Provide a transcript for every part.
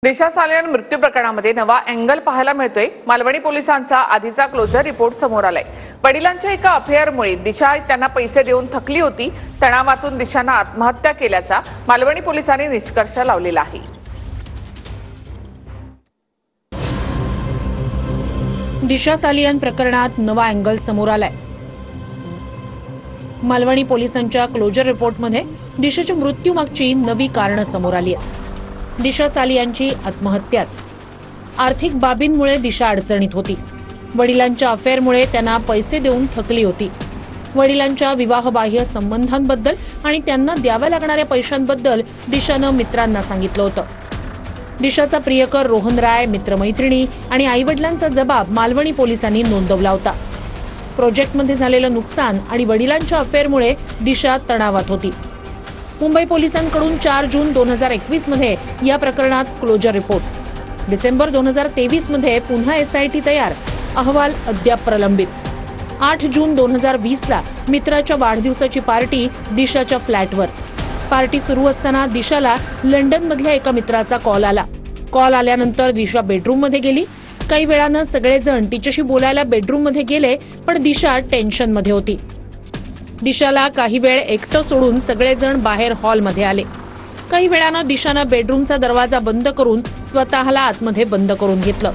दिशा सालियन मृत्यू प्रकरणामध्ये नवा अँगल पाहायला मिळतोय। मालवणी पोलिसांचा आधीचा क्लोजर रिपोर्ट समोर आलाय। वडिलांच्या एका अफेअरमुळे दिशा त्यांना पैसे देऊन थकली होती। तणावातून दिशाने आत्महत्या केल्याचा मालवणी पोलिसांनी निष्कर्ष लावलेला आहे। दिशा सालियन प्रकरणात नवा अँगल समोर आलाय। मालवणी पोलिसांच्या क्लोजर रिपोर्टमध्ये दिशाच्या मृत्यूमागची नवी कारणं समोर आली आहेत। दिशा सालियनची आत्महत्याच। आर्थिक बाबींमुळे दिशा अडचणीत होती। वडिलांच्या अफेअरमुळे त्यांना पैसे देऊन थकली होती। वडिलांच्या विवाहबाह्य संबंधांबद्दल आणि त्यांना द्याव्या लागणाऱ्या पैशांबद्दल दिशानं मित्रांना सांगितलं होतं। दिशाचा प्रियकर रोहन राय, मित्रमैत्रिणी आणि आईवडिलांचा जबाब मालवणी पोलिसांनी नोंदवला होता। प्रोजेक्टमध्ये झालेलं नुकसान आणि वडिलांच्या अफेअरमुळे दिशा तणावात होती। मुंबई पोलिसांकडून 4 जून 2021 मध्ये या प्रकरणात क्लोजर रिपोर्ट, डिसेंबर 2023 मध्ये पुन्हा एसआयटी तयार, अहवाल अद्याप प्रलंबित। 8 जून 2020 ला मित्राच्या वाढदिवसाची पार्टी दिशाच्या फ्लॅटवर। पार्टी सुरू असताना दिशाला लंडन मधल्या एका मित्राचा कॉल आला। कॉल आल्यानंतर दिशा बेडरूम मध्ये गेली। काही वेळानं सगळेजण तिच्याशी बोलायला बेडरूम मध्ये गेले, पण दिशा टेन्शन मध्ये होती। दिशाला काही वेळ एकटं सोडून सगळेजण बाहेर हॉलमध्ये आले। काही वेळानं दिशानं बेडरूमचा दरवाजा बंद करून स्वतःला आतमध्ये बंद करून घेतलं।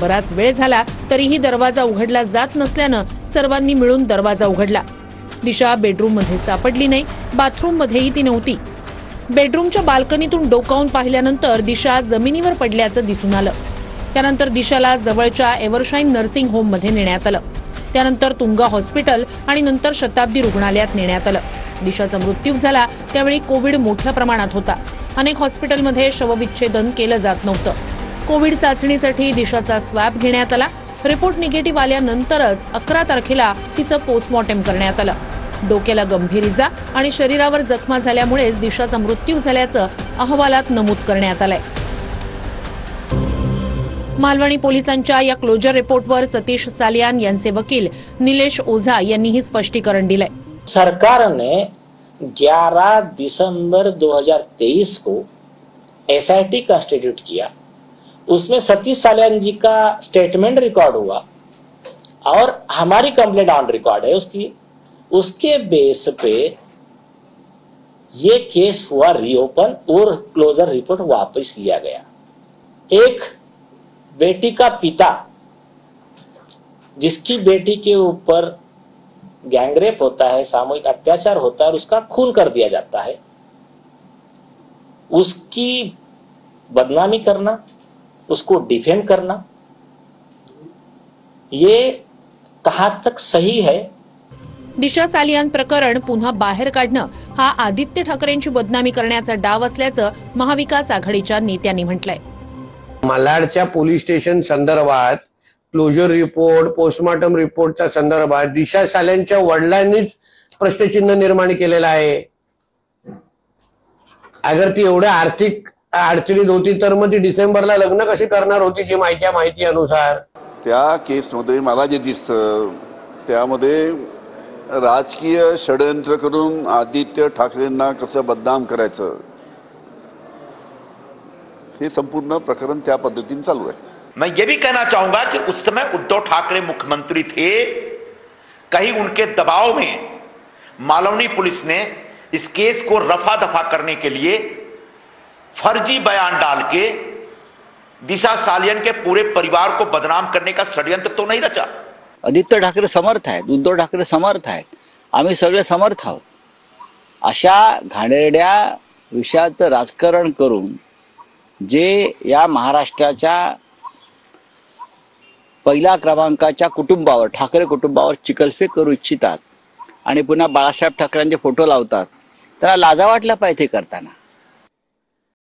बराच वेळ झाला तरीही दरवाजा उघडला जात नसल्यानं सर्वांनी मिळून दरवाजा उघडला। दिशा बेडरूम मध्ये सापडली नाही, बाथरूम मध्येही ती नव्हती। बेडरूमच्या बाल्कनीतून डोकावून पाहिल्यानंतर दिशा जमिनीवर पडल्याचं दिसून आलं। त्यानंतर दिशाला जवळच्या एव्हरशाईन नर्सिंग होम मध्ये नेण्यात आलं। त्यानंतर तुंगा हॉस्पिटल आणि नंतर शताब्दी रुग्णालयात नेण्यात आलं। दिशाचा मृत्यू झाला त्यावेळी कोविड मोठ्या प्रमाणात होता। अनेक हॉस्पिटलमध्ये शवविच्छेदन केलं जात नव्हतं। कोविड चाचणीसाठी दिशाचा स्वॅब घेण्यात आला। रिपोर्ट निगेटिव्ह आल्यानंतरच 11 तारखेला तिचं पोस्टमॉर्टम करण्यात आलं। डोक्याला गंभीर इजा आणि शरीरावर जखमा झाल्यामुळेच दिशाचा मृत्यू झाल्याचं अहवालात नमूद करण्यात आलंय। मालवणी पोलिसांच्या या क्लोजर रिपोर्टवर सतीश सालियन यांचे वकील निलेश ओझा यांनीही स्पष्टीकरण दिलंय। सरकार ने 11 दिसंबर 2023 को एसआईटी कंस्टिट्यूट किया। उसमें सतीश सालियन जी का स्टेटमेंट रिकॉर्ड हुआ और हमारी कंप्लेंट ऑन रिकॉर्ड है उसके बेस पे ये केस हुआ रीओपन और क्लोजर रिपोर्ट वापस लिया गया। एक बेटी का पिता जिसकी बेटी के ऊपर गैंगरेप होता है, सामूहिक अत्याचार होता है और उसका खून कर दिया जाता है, उसकी बदनामी करना, उसको डिफेंड करना, ये कहां तक सही है? दिशा सालियन प्रकरण पुन्हा बाहेर काढणं हा आदित्य ठाकरेंची बदनामी करण्याचा डाव असल्याचं महाविकास आघाडीच्या नेत्यांनी म्हटलंय। मालाडच्या पोलीस स्टेशन संदर्भात क्लोजर रिपोर्ट, पोस्टमॉर्टम रिपोर्टच्या संदर्भात दिशा सालियनच्या वडिलांनीच प्रश्नचिन्ह निर्माण केलेला आहे। अगर ती एवढ्या आर्थिक अडचणीत होती तर मग ती डिसेंबरला लग्न कशी करणार होती? जी माहिती अनुसार त्या केसमध्ये मला जे दिसतं त्यामध्ये राजकीय षडयंत्र करून आदित्य ठाकरेंना कसं बदनाम करायचं ये संपूर्ण प्रकरण त्या पद्धतीने चालू है। मैं ये भी कहना चाहूंगा कि उस समय उद्धव ठाकरे मुख्यमंत्री थे। कहीं उनके दबाव में मालवनी पुलिस ने इस केस को रफा दफा करने के लिए फर्जी बयान डाल के दिशा सालियन के पूरे परिवार को बदनाम करने का षड्यंत्र तो नहीं रचा। आदित्य ठाकरे समर्थ आहेत, उद्धव ठाकरे समर्थ आहेत, आम्ही सगळे समर्थ आहोत। अशा घाणेरड्या विषयाचं राजकारण करून जे या महाराष्ट्राच्या पहिल्या क्रमांकाच्या कुटुंबावर, ठाकरे कुटुंबावर चिखलफेक करू इच्छितात आणि पुन्हा बाळासाहेब ठाकरेंचे फोटो लावतात, त्यांना लाजा वाटला पाहिजे करताना।